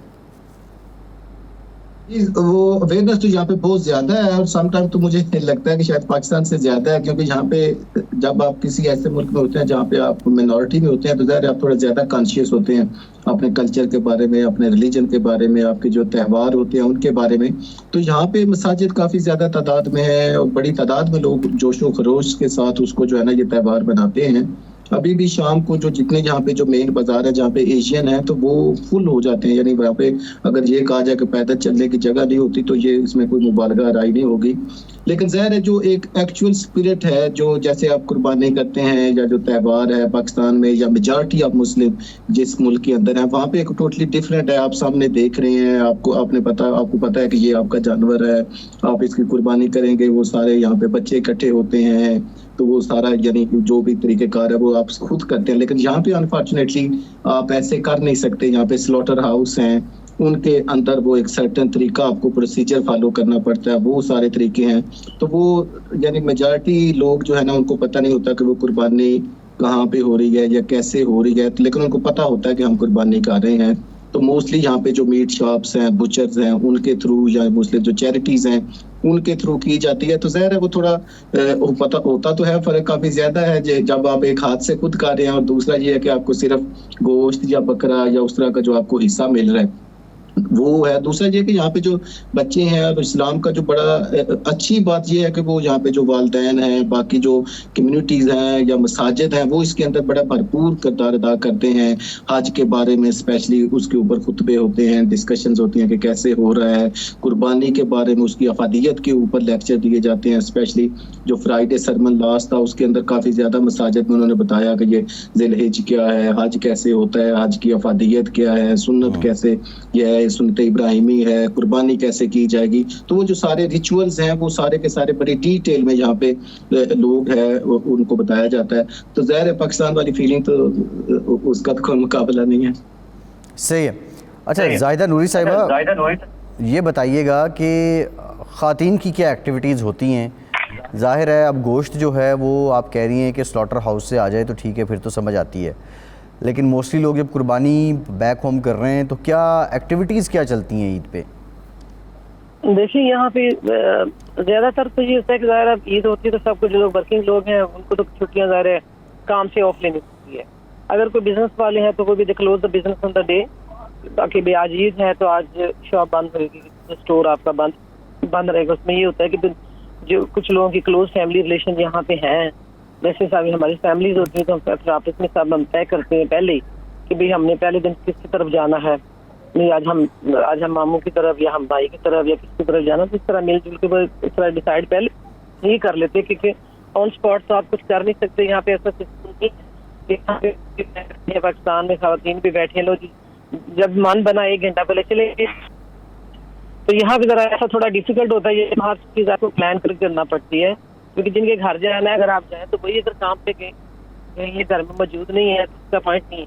وہ اویئرنیس تو یہاں پہ بہت زیادہ ہے, اور سم ٹائم تو مجھے لگتا ہے کہ شاید پاکستان سے زیادہ ہے, کیونکہ یہاں پہ جب آپ کسی ایسے ملک میں ہوتے ہیں جہاں پہ آپ مینورٹی میں ہوتے ہیں تو ظاہر آپ تھوڑا زیادہ کانشیس ہوتے ہیں اپنے کلچر کے بارے میں, اپنے ریلیجن کے بارے میں, آپ کے جو تہوار ہوتے ہیں ان کے بارے میں. تو یہاں پہ مساجد کافی زیادہ تعداد میں ہے اور بڑی تعداد میں لوگ جوش و خروش کے ساتھ اس کو جو ہے نا یہ تہوار بناتے ہیں. ابھی بھی شام کو جو جتنے یہاں پہ جو مین بازار ہے جہاں پہ ایشین ہے تو وہ فل ہو جاتے ہیں, یعنی وہاں پہ اگر یہ کہا جائے کہ پیدل چلنے کی جگہ نہیں ہوتی تو یہ اس میں کوئی مبالغہ رائے نہیں ہوگی. لیکن ظاہر ہے جو ایک ایکچوئل اسپرٹ ہے, جو جیسے آپ قربانی کرتے ہیں یا جو تہوار ہے پاکستان میں یا میجارٹی آف مسلم جس ملک کے اندر ہے, وہاں پہ ایک ٹوٹلی ڈفرینٹ ہے. آپ سامنے دیکھ رہے ہیں, آپ کو پتا ہے کہ یہ آپ کا جانور ہے, آپ اس کی قربانی کریں گے, وہ سارے یہاں پہ بچے اکٹھے ہوتے ہیں تو وہ سارا یعنی جو بھی طریقہ کار ہے وہ آپ خود کرتے ہیں. لیکن یہاں پہ انفارچونیٹلی آپ ایسے کر نہیں سکتے. یہاں پہ سلاٹر ہاؤس ہیں, ان کے اندر وہ ایک سرٹن طریقہ آپ کو پروسیجر فالو کرنا پڑتا ہے, وہ سارے طریقے ہیں. تو وہ یعنی میجارٹی لوگ جو ہے نا ان کو پتہ نہیں ہوتا کہ وہ قربانی کہاں پہ ہو رہی ہے یا کیسے ہو رہی ہے, لیکن ان کو پتہ ہوتا ہے کہ ہم قربانی کر رہے ہیں. تو موسٹلی یہاں پہ جو میٹ شاپس ہیں, بچرز ہیں, ان کے تھرو یا موسٹلی جو چیریٹیز ہیں ان کے تھرو کی جاتی ہے. تو ظاہر ہے وہ تھوڑا پتہ ہوتا تو ہے, فرق کافی زیادہ ہے جب آپ ایک ہاتھ سے خود کر رہے ہیں, اور دوسرا یہ ہے کہ آپ کو صرف گوشت یا بکرا یا اس طرح کا جو آپ کو حصہ مل رہا ہے وہ ہے. دوسرا یہ کہ یہاں پہ جو بچے ہیں, اور اسلام کا جو بڑا اچھی بات یہ ہے کہ وہ یہاں پہ جو والدین ہیں, باقی جو کمیونٹیز ہیں یا مساجد ہیں, وہ اس کے اندر بڑا بھرپور کردار ادا کرتے ہیں. حج کے بارے میں اسپیشلی اس کے اوپر خطبے ہوتے ہیں, ڈسکشنز ہوتی ہیں کہ کیسے ہو رہا ہے. قربانی کے بارے میں اس کی افادیت کے اوپر لیکچر دیے جاتے ہیں. اسپیشلی جو فرائیڈے سرمن لاسٹ تھا اس کے اندر کافی زیادہ مساجد میں انہوں نے بتایا کہ یہ ذی الحج کیا ہے, حج کیسے ہوتا ہے, حج کی افادیت کیا ہے, سنت کیسے یہ ہے, سنت ابراہیمی ہے, قربانی کیسے کی جائے گی. تو وہ جو سارے ریچولز ہیں وہ سارے کے سارے بڑی ڈیٹیل میں یہاں پہ لوگ ہیں ان کو بتایا جاتا ہے. تو ظاہر ہے پاکستان والی فیلنگ تو اس کا کوئی مقابلہ نہیں ہے. صحیح ہے. اچھا زاہدہ نوری صاحبہ, یہ بتائیے گا کہ خواتین کی کیا ایکٹیویٹیز ہوتی ہیں؟ ظاہر ہے اب گوشت جو ہے وہ آپ کہہ رہی ہیں کہ سلاٹر ہاؤس سے آ جائے تو ٹھیک ہے, پھر تو سمجھ آتی ہے, لیکن موسٹلی لوگ جب قربانی بیک ہوم کر رہے ہیں تو کیا ایکٹیویٹیز کیا چلتی ہیں عید پہ؟ دیکھیں یہاں پہ زیادہ تر تو یہ ہوتا ہے کہ ظاہر عید ہوتی ہے تو سب کو جو لوگ ورکنگ لوگ ہیں ان کو تو چھٹیاں ظاہر ہے کام سے آف لینی ہوتی ہے. اگر کوئی بزنس والے ہیں تو وہ بھی close the business on the day, تاکہ بھی آج عید ہے تو آج شاپ بند ہوئے گی, اسٹور آپ کا بند رہے گا. اس میں یہ ہوتا ہے کہ جو کچھ لوگوں کی کلوز فیملی ریلیشن یہاں پہ ہیں, ویسے سب ہماری فیملیز ہوتی ہیں تو ہم آپس میں سب ہم طے کرتے ہیں پہلے ہی کہ بھئی ہم نے پہلے دن کس کی طرف جانا ہے, نہیں آج ہم ماموں کی طرف یا ہم بھائی کی طرف یا کس کی طرف جانا. تو اس طرح مل جل کے اس طرح ڈیسائیڈ پہلے یہ کر لیتے, کیونکہ آن اسپاٹ تو آپ کچھ کر نہیں سکتے. یہاں پہ ایسا سسٹم نہیں, پاکستان میں خواتین بھی بیٹھے لو جی جب من بنا 1 گھنٹہ پہلے چلے گئے. تو یہاں پہ ذرا ایسا تھوڑا ڈیفیکلٹ ہوتا ہے, یہ ہر چیز آپ کو پلان کر کے کرنا پڑتی ہے, کیونکہ جن کے گھر جانا ہے اگر آپ جائیں تو وہی اگر کام پہ گئے یہ گھر میں موجود نہیں ہے تو اس کا پوائنٹ نہیں ہے.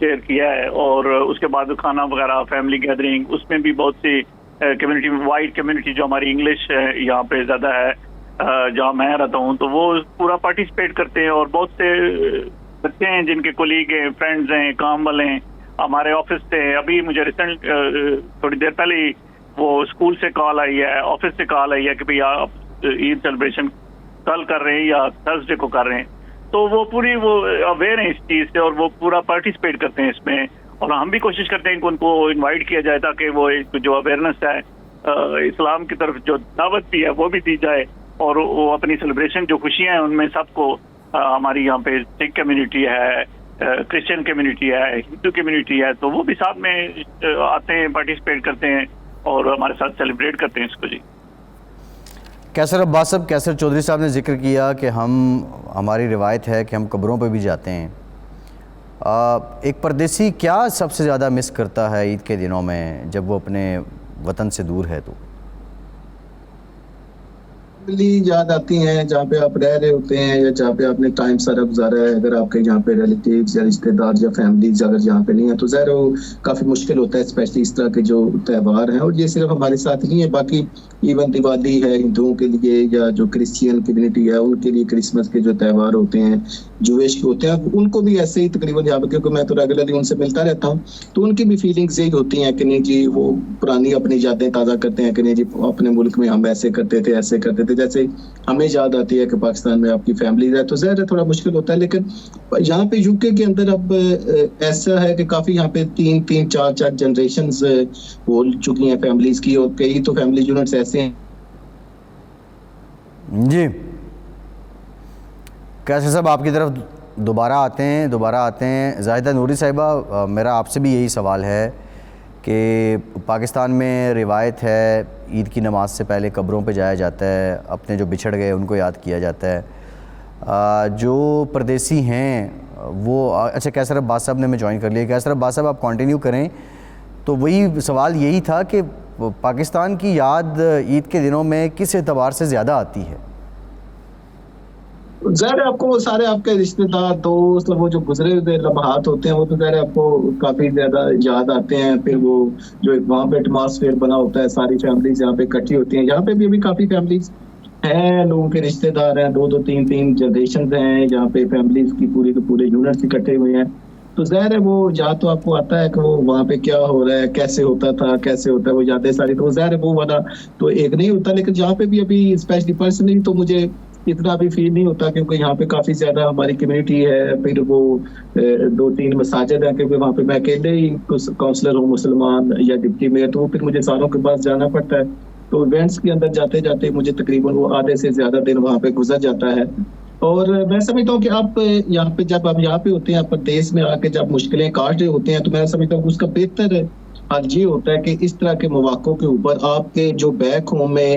شیئر کیا ہے، اور اس کے بعد کھانا وغیرہ، فیملی گیدرنگ، اس میں بھی بہت سی کمیونٹی، وائٹ کمیونٹی جو ہماری انگلش یہاں پہ زیادہ ہے جہاں میں رہتا ہوں، تو وہ پورا پارٹیسپیٹ کرتے ہیں. اور بہت سے بچے ہیں جن کے کولیگ ہیں، فرینڈز ہیں، کام والے ہیں، ہمارے آفس سے. ابھی مجھے ریسنٹ تھوڑی دیر پہلے ہی وہ اسکول سے کال آئی ہے، آفس سے کال آئی ہے کہ بھئی آپ عید سیلیبریشن کل کر رہے ہیں یا تھرسڈے کو کر رہے ہیں. تو وہ پوری وہ اویئر ہیں اس چیز سے اور وہ پورا پارٹیسپیٹ کرتے ہیں اس میں. اور ہم بھی کوشش کرتے ہیں کہ ان کو انوائٹ کیا جائے تاکہ وہ جو اویئرنیس ہے اسلام کی طرف جو دعوت بھی ہے وہ بھی دی جائے، اور وہ اپنی سیلیبریشن جو خوشیاں ہیں ان میں سب کو، ہماری یہاں پہ سکھ کمیونٹی ہے، کرسچن کمیونٹی ہے، ہندو کمیونٹی ہے، تو وہ بھی ساتھ میں آتے ہیں، پارٹیسپیٹ کرتے ہیں اور ہمارے ساتھ سیلیبریٹ کرتے ہیں اس کو. جی کیسر عباس صاحب، کیسر چودھری صاحب نے ذکر کیا کہ ہماری روایت ہے کہ ہم قبروں پہ بھی جاتے ہیں. ایک پردیسی کیا سب سے زیادہ مس کرتا ہے عید کے دنوں میں جب وہ اپنے وطن سے دور ہے؟ تو یاد آتی ہیں جہاں پہ آپ رہ رہے ہوتے ہیں یا جہاں پہ آپ نے ٹائم سارا گزارا ہے. اگر آپ کے یہاں پہ ریلیٹیوز یا رشتے دار یا فیملیز اگر یہاں پہ نہیں ہیں تو ظاہر وہ کافی مشکل ہوتا ہے، اسپیشلی اس طرح کے جو تہوار ہیں. اور یہ صرف ہمارے ساتھ نہیں ہے، باقی ایون دیوالی ہے ہندوؤں کے لیے یا جو کرسچین کمیونٹی ہے ان کے لیے کرسمس کے جو تہوار ہوتے ہیں، جویش کے ہوتے ہیں، ان کو بھی ایسے ہی تقریباً یہاں پہ، کیونکہ میں تو ریگولرلی ان سے ملتا رہتا ہوں، تو ان کی بھی فیلنگز یہی ہوتی ہیں کہ نہیں جی وہ پرانی اپنی یادیں تازہ کرتے ہیں کہ نہیں جی اپنے ملک میں ہم ایسے کرتے تھے ایسے کرتے تھے، جیسے ہمیں یاد آتی ہے کہ پاکستان میں آپ کی فیملی ہے. تو ظاہر ہے تھوڑا مشکل ہوتا ہے. لیکن یہاں پہ یو کے اندر اب ایسا ہے کہ کافی یہاں پہ 3-4 جنریشنز ہو چکی ہیں فیملیز کی، اور کئی تو فیملی یونٹس ایسے ہیں. جی کیسر صاحب آپ کی طرف دوبارہ آتے ہیں. زاہدہ نوری صاحبہ، میرا آپ سے بھی یہی سوال ہے کہ پاکستان میں روایت ہے عید کی نماز سے پہلے قبروں پہ جایا جاتا ہے، اپنے جو بچھڑ گئے ان کو یاد کیا جاتا ہے. جو پردیسی ہیں وہ اچھا کیسر عباس صاحب نے ہمیں جوائن کر لیا. کیسر عباس صاحب آپ کنٹینیو کریں. تو وہی سوال یہی تھا کہ پاکستان کی یاد عید کے دنوں میں کس اعتبار سے زیادہ آتی ہے؟ ظاہر ہے آپ کو وہ سارے آپ کے رشتے دار، دوست، وہ جو گزرے ہوئے لمحات ہوتے ہیں وہ تو ظاہر آپ کو کافی زیادہ یاد آتے ہیں. پھر وہ جو ایک وہاں پہ ایٹماسفیئر بنا ہوتا ہے، ساری فیملیز یہاں پہ اکٹھی ہوتی ہیں. یہاں پہ بھی ابھی کافی فیملیز ہیں، لوگوں کے رشتے دار ہیں، 2-3 جنریشنز ہیں یہاں پہ، فیملیز کی پوری کے پورے یونٹس اکٹھے ہوئے ہیں. تو ظاہر ہے وہ یاد تو آپ کو آتا ہے کہ وہ وہاں پہ کیا ہو رہا ہے، کیسے ہوتا تھا، کیسے ہوتا ہے، وہ یادیں ساری. تو ظاہر ہے وہ والا تو ایک نہیں ہوتا. لیکن یہاں پہ بھی ابھی اسپیشلی پرسنلی تو مجھے اتنا بھی فیل نہیں ہوتا، کیونکہ یہاں پہ کافی زیادہ ہماری کمیونٹی ہے. پھر وہ 2-3 مساجد ہیں، کیونکہ وہاں پہ میں اکیلے ہی کونسلر ہوں مسلمان یا ڈپٹی میئر، تو پھر مجھے ساروں کے پاس جانا پڑتا ہے. تو ایونٹس کے اندر جاتے جاتے مجھے تقریباً وہ آدھے سے زیادہ دن وہاں پہ گزر جاتا ہے. اور میں سمجھتا ہوں کہ آپ یہاں پہ جب آپ یہاں پہ ہوتے ہیں پردیس میں آ کے جب مشکلیں کاٹ رہے ہوتے ہیں، تو میں سمجھتا ہوں کہ اس کا بہتر حل یہ ہوتا ہے کہ اس طرح کے مواقع کے اوپر آپ کے جو بیک ہوم میں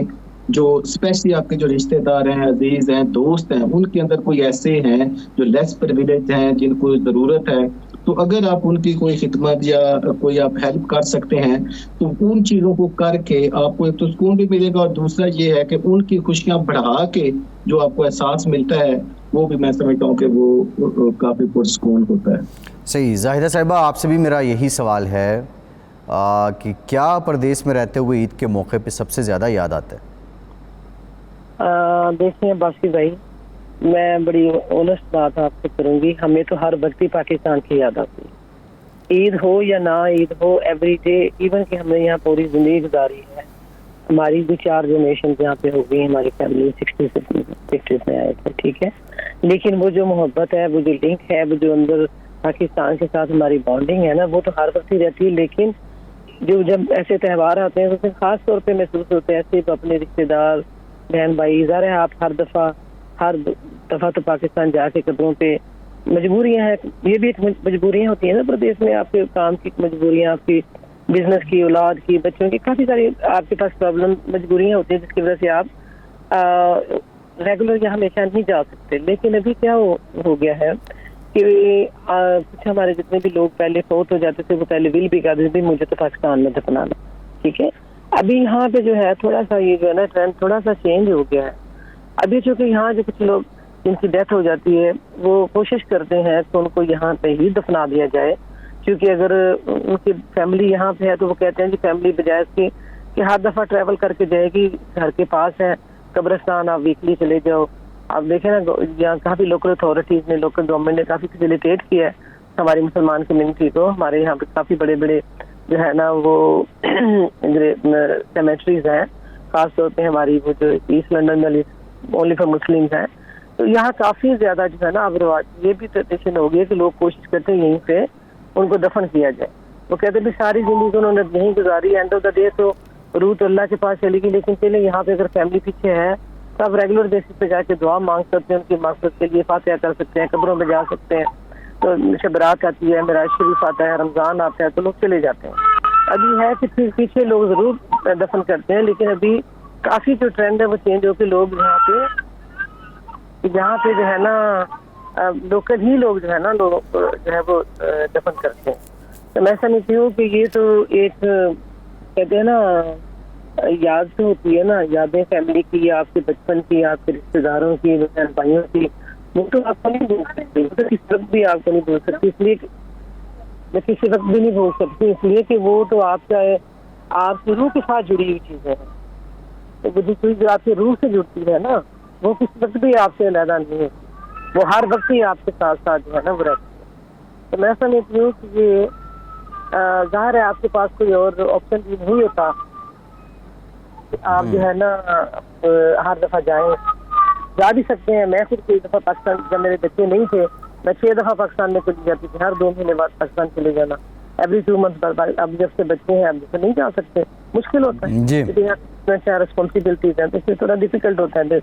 جو اسپیشلی آپ کے جو رشتے دار ہیں، عزیز ہیں، دوست ہیں، ان کے اندر کوئی ایسے ہیں جو لیس پریویلیج ہیں، جن کو ضرورت ہے، تو اگر آپ ان کی کوئی خدمت یا کوئی آپ ہیلپ کر سکتے ہیں تو ان چیزوں کو کر کے آپ کو ایک تو سکون بھی ملے گا، اور دوسرا یہ ہے کہ ان کی خوشیاں بڑھا کے جو آپ کو احساس ملتا ہے وہ بھی میں سمجھتا ہوں کہ وہ کافی پرسکون ہوتا ہے. صحیح. زاہدہ صاحبہ آپ سے بھی میرا یہی سوال ہے کہ کیا پردیس میں رہتے ہوئے عید کے موقع پہ سب سے زیادہ یاد آتا ہے؟ دیکھیں باسی بھائی، میں بڑی اونسٹ بات آپ سے کروں گی. ہمیں تو ہر وقت ہی پاکستان کی یاد آتی ہے، عید ہو یا نہ عید ہو، ایوری ڈے. ایون کہ ہم نے یہاں پوری زندگی گزاری ہے، ہماری بھی 4 جنریشن یہاں پہ ہو گئی، ہماری فیملی 60 میں آئے تھے، ٹھیک ہے. لیکن وہ جو محبت ہے، وہ جو لنک ہے، وہ جو اندر پاکستان کے ساتھ ہماری بانڈنگ ہے نا، وہ تو ہر وقت ہی رہتی ہے. لیکن جو جب ایسے تہوار آتے ہیں تو خاص طور پہ محسوس ہوتے ہیں ایسے اپنے رشتے دار، بہن بھائی. ظاہر ہے آپ ہر دفعہ تو پاکستان جا کے قبروں پہ مجبوریاں ہیں، یہ بھی ایک مجبوریاں ہوتی ہیں نا پردیس میں، آپ کے کام کی مجبوریاں، آپ کی بزنس کی، اولاد کی، بچوں کی، کافی ساری آپ کے پاس پرابلم مجبوریاں ہوتی ہیں جس کی وجہ سے آپ ریگولر یا ہمیشہ نہیں جا سکتے. لیکن ابھی کیا ہو گیا ہے کہ کچھ ہمارے جتنے بھی لوگ پہلے فوت ہو جاتے تھے وہ پہلے ول بھی کہتے تھے مجھے تو پاکستان میں دفنانا، ٹھیک ہے. ابھی یہاں پہ جو ہے تھوڑا سا یہ جو ہے نا ٹرینڈ تھوڑا سا چینج ہو گیا ہے. ابھی چونکہ یہاں جو کچھ لوگ جن کی ڈیتھ ہو جاتی ہے وہ کوشش کرتے ہیں کہ ان کو یہاں پہ ہی دفنا دیا جائے، کیونکہ اگر ان کی فیملی یہاں پہ ہے تو وہ کہتے ہیں کہ فیملی بجائے اس کی کہ ہر دفعہ ٹریول کر کے جائے گی، گھر کے پاس ہے قبرستان، آپ ویکلی چلے جاؤ. آپ دیکھیں نا یہاں کافی لوکل اتھارٹیز نے، لوکل گورنمنٹ نے کافی فیسیلیٹیٹ کیا ہے ہماری مسلمان کمیونٹی کو. ہمارے یہاں پہ کافی بڑے بڑے جو ہے نا وہ سیمیٹریز ہیں، خاص طور پہ ہماری وہ جو ایسٹ لنڈن والی اونلی فار مسلمز ہیں. تو یہاں کافی زیادہ جو ہے نا اب رواج یہ بھی ٹریڈیشن ہو گئی کہ لوگ کوشش کرتے ہیں یہیں پہ ان کو دفن کیا جائے. وہ کہتے ہیں ساری زندگی انہوں نے یہیں گزاری، اینڈ آف دا ڈے تو روح تو اللہ کے پاس چلے گی، لیکن چلے یہاں پہ اگر فیملی پیچھے ہے تو آپ ریگولر بیسس پہ جا کے دعا مانگ سکتے ہیں، ان کی مقصد کے لیے فاتحہ کر سکتے ہیں، قبروں میں جا سکتے ہیں. تو شب رات آتی ہے، معراج شریف آتا ہے، رمضان آتا ہے تو لوگ چلے جاتے ہیں. ابھی ہے کہ پیچھے لوگ ضرور دفن کرتے ہیں، لیکن ابھی کافی جو ٹرینڈ ہے وہ چینج ہو کے لوگ یہاں پہ جو ہے نا لوکل ہی لوگ جو ہے نا لوگ جو ہے وہ دفن کرتے ہیں. تو میں سمجھتی ہوں کہ یہ تو ایک کہتے ہیں نا یاد تو ہوتی ہے نا، یادیں فیملی کی، آپ کے بچپن کی، آپ کے رشتے داروں کی، بہن بھائیوں کی، وہ تو آپ کو نہیں بھول سکتی، وہ تو کسی وقت بھی آپ کو نہیں بھول سکتی. اس لیے میں کسی وقت بھی نہیں بھول سکتی، اس لیے کہ وہ تو آپ کا آپ کی روح کے ساتھ جڑی ہوئی چیز ہے. تو وہ جو چیز آپ کی روح سے جڑتی ہے نا وہ کسی وقت بھی آپ سے علیحدہ نہیں ہے، وہ ہر وقت ہی آپ کے ساتھ ساتھ جو ہے نا وہ رہتی ہے. تو میں سمجھتی ہوں کہ یہ ظاہر ہے آپ کے پاس کوئی اور آپشن بھی نہیں ہوتا کہ آپ جو ہے نا ہر دفعہ جائیں. جا بھی سکتے ہیں، میں خود کئی دفعہ پاکستان، جب میرے بچے نہیں تھے میں 6 دفعہ پاکستان میں چلی جاتی تھی، ہر 2 مہینے بعد پاکستان چلے جانا، ایوری 2 منتھ بعد. اب جب سے بچے ہیں اب جیسے نہیں جا سکتے، مشکل ہوتا ہے جی ریسپانسبلٹیز ہیں تو اس سے تھوڑا ڈیفیکلٹ ہوتا ہے.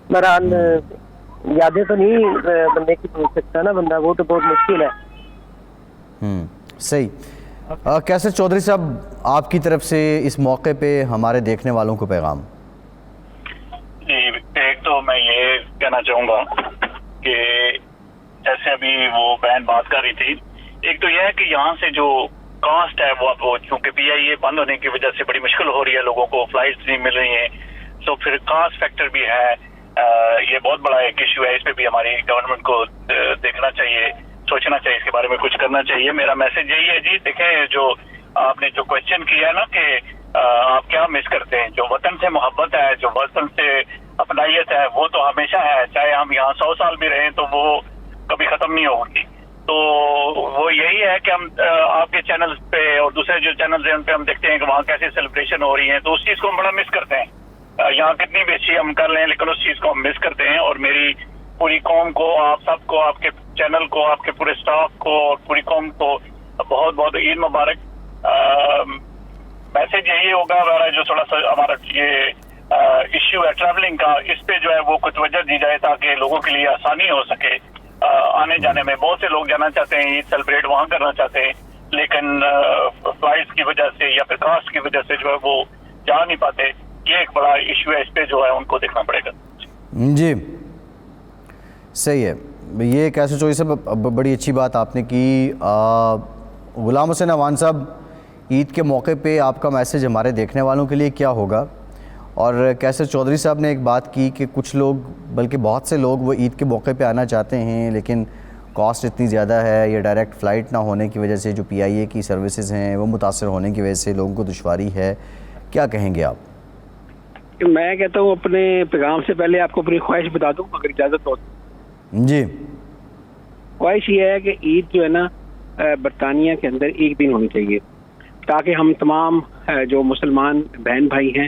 بہرحال یادیں تو نہیں بندے کی پوچھ سکتا نا بندہ، وہ تو بہت مشکل ہے. صحیح. کیسر چودھری صاحب، آپ کی طرف سے اس موقع پہ ہمارے دیکھنے والوں کو پیغام؟ جی، ایک تو میں یہ کہنا چاہوں گا کہ جیسے ابھی وہ بہن بات کر رہی تھی، ایک تو یہ ہے کہ یہاں سے جو کاسٹ ہے وہ چونکہ پی آئی اے بند ہونے کی وجہ سے بڑی مشکل ہو رہی ہے، لوگوں کو فلائٹس نہیں مل رہی ہیں، تو پھر کاسٹ فیکٹر بھی ہے. یہ بہت بڑا ایک ایشو ہے، اس پہ بھی ہماری گورنمنٹ کو دیکھنا چاہیے، سوچنا چاہیے، اس کے بارے میں کچھ کرنا چاہیے. میرا میسج یہی ہے جی، دیکھیں جو آپ نے جو کوشچن کیا ہے نا کہ آپ کیا مس کرتے ہیں، جو وطن سے محبت ہے، جو وطن سے اپنائیت ہے، وہ تو ہمیشہ ہے، چاہے ہم یہاں 100 سال بھی رہیں تو وہ کبھی ختم نہیں ہوگی. تو وہ یہی ہے کہ ہم آپ کے چینل پہ اور دوسرے جو چینلز ہیں ان پہ ہم دیکھتے ہیں کہ وہاں کیسے سیلیبریشن ہو رہی ہیں، تو اس چیز کو ہم بڑا مس کرتے ہیں. یہاں کتنی بھی اچھی ہم کر لیں لیکن اس چیز کو ہم مس کرتے ہیں. اور میری پوری قوم کو، آپ سب کو، آپ کے چینل کو، آپ کے پورے سٹاف کو اور پوری قوم کو بہت بہت عید مبارک. میسج یہی ہوگا ہمارا، جو تھوڑا سا ہمارا یہ ایشو ہے ٹریولنگ کا، اس پہ جو ہے وہ کچھ توجہ دی جائے تاکہ لوگوں کے لیے آسانی ہو سکے. آنے جانے میں بہت سے لوگ جانا چاہتے ہیں، عید سیلیبریٹ وہاں کرنا چاہتے ہیں، لیکن فلائٹس کی وجہ سے یا پھر کاسٹ کی وجہ سے جو ہے وہ جا نہیں پاتے. یہ ایک بڑا ایشو ہے، اس پہ جو ہے ان کو دیکھنا پڑے گا. جی صحیح ہے. یہ کیسر چودھری صاحب بڑی اچھی بات آپ نے کی. غلام حسین اعوان صاحب، عید کے موقع پہ آپ کا میسج ہمارے دیکھنے والوں کے لیے کیا ہوگا؟ اور کیسر چودھری صاحب نے ایک بات کی کہ کچھ لوگ، بلکہ بہت سے لوگ وہ عید کے موقع پہ آنا چاہتے ہیں لیکن کاسٹ اتنی زیادہ ہے یا ڈائریکٹ فلائٹ نہ ہونے کی وجہ سے جو پی آئی اے کی سروسز ہیں وہ متاثر ہونے کی وجہ سے لوگوں کو دشواری ہے. کیا کہیں گے آپ؟ میں کہتا ہوں اپنے پیغام سے پہلے آپ کو اپنی خواہش بتا دوں اگر اجازت ہو. جی. خواہش یہ ہے کہ عید جو ہے نا برطانیہ کے اندر ایک دن ہونی چاہیے تاکہ ہم تمام جو مسلمان بہن بھائی ہیں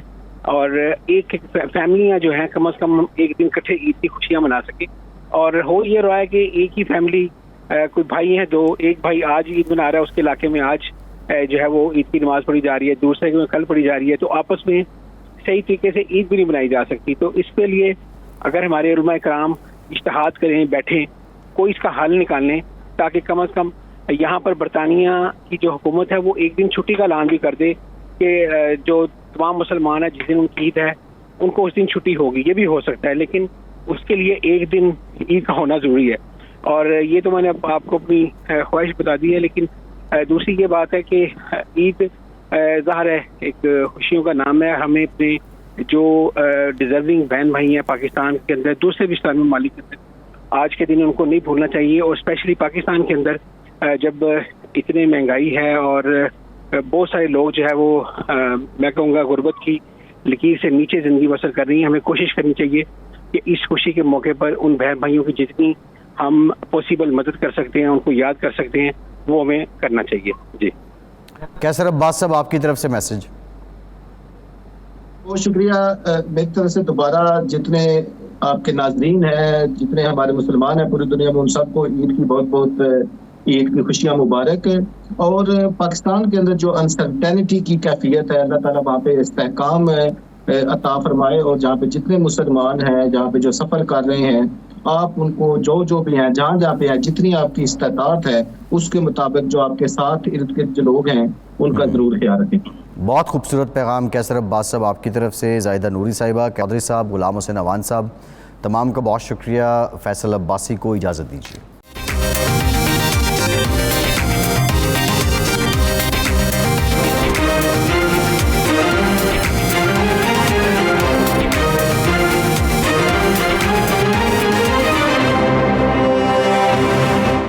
اور ایک فیملیاں جو ہیں کم از کم ایک دن اکٹھے عید کی خوشیاں منا سکیں. اور ہو یہ رہا ہے کہ ایک ہی فیملی، کوئی بھائی ہیں جو ایک بھائی آج عید منا رہا ہے، اس کے علاقے میں آج جو ہے وہ عید کی نماز پڑھی جا رہی ہے، دوسرے میں کل پڑھی جا رہی ہے، تو آپس میں صحیح طریقے سے عید بھی نہیں منائی جا سکتی. تو اس کے لیے اگر ہمارے علماء کرام اجتہاد کریں، بیٹھیں، کوئی اس کا حل نکالیں تاکہ کم از کم یہاں پر برطانیہ کی جو حکومت ہے وہ ایک دن چھٹی کا اعلان بھی کر دے کہ جو تمام مسلمان ہیں جس دن ان کی عید ہے ان کو اس دن چھٹی ہوگی. یہ بھی ہو سکتا ہے، لیکن اس کے لیے ایک دن عید کا ہونا ضروری ہے. اور یہ تو میں نے آپ کو اپنی خواہش بتا دی ہے. لیکن دوسری یہ بات ہے کہ عید ظاہر ہے ایک خوشیوں کا نام ہے. ہمیں اپنے جو ڈیزرونگ بہن بھائی ہیں پاکستان کے اندر، دوسرے بھی اسلامی ممالک کے اندر، آج کے دن ان کو نہیں بھولنا چاہیے. اور اسپیشلی پاکستان کے اندر جب اتنی مہنگائی ہے اور بہت سارے لوگ جو ہے وہ میں کہوں گا غربت کی لکیر سے نیچے زندگی بسر کر رہی ہیں. ہمیں کوشش کرنی چاہیے کہ اس خوشی کے موقع پر ان بہن بھائیوں کی جتنی ہم پاسبل مدد کر سکتے ہیں, ان کو یاد کر سکتے ہیں, وہ ہمیں کرنا چاہیے. جی کیسر عباس صاحب, آپ کی طرف سے میسج. بہت شکریہ. میری طرف سے دوبارہ جتنے آپ کے ناظرین ہیں, جتنے ہمارے مسلمان ہیں پوری دنیا میں, ان سب کو عید کی بہت بہت عید کی خوشیاں مبارک. اور پاکستان کے اندر جو انسرٹینٹی کی کیفیت ہے, اللہ تعالیٰ وہاں پہ استحکام عطا فرمائے. اور جہاں پہ جتنے مسلمان ہیں, جہاں پہ جو سفر کر رہے ہیں, آپ ان کو جو بھی ہیں, جہاں پہ ہیں, جتنی آپ کی استطاعت ہے اس کے مطابق جو آپ کے ساتھ ارد گرد جو لوگ ہیں ان کا ضرور خیال رکھیں. بہت خوبصورت پیغام کیسر عباس صاحب آپ کی طرف سے. زاہدہ نوری صاحبہ, قادری صاحب, غلام حسین عوان صاحب, تمام کا بہت شکریہ. فیصل عباسی کو اجازت دیجیے.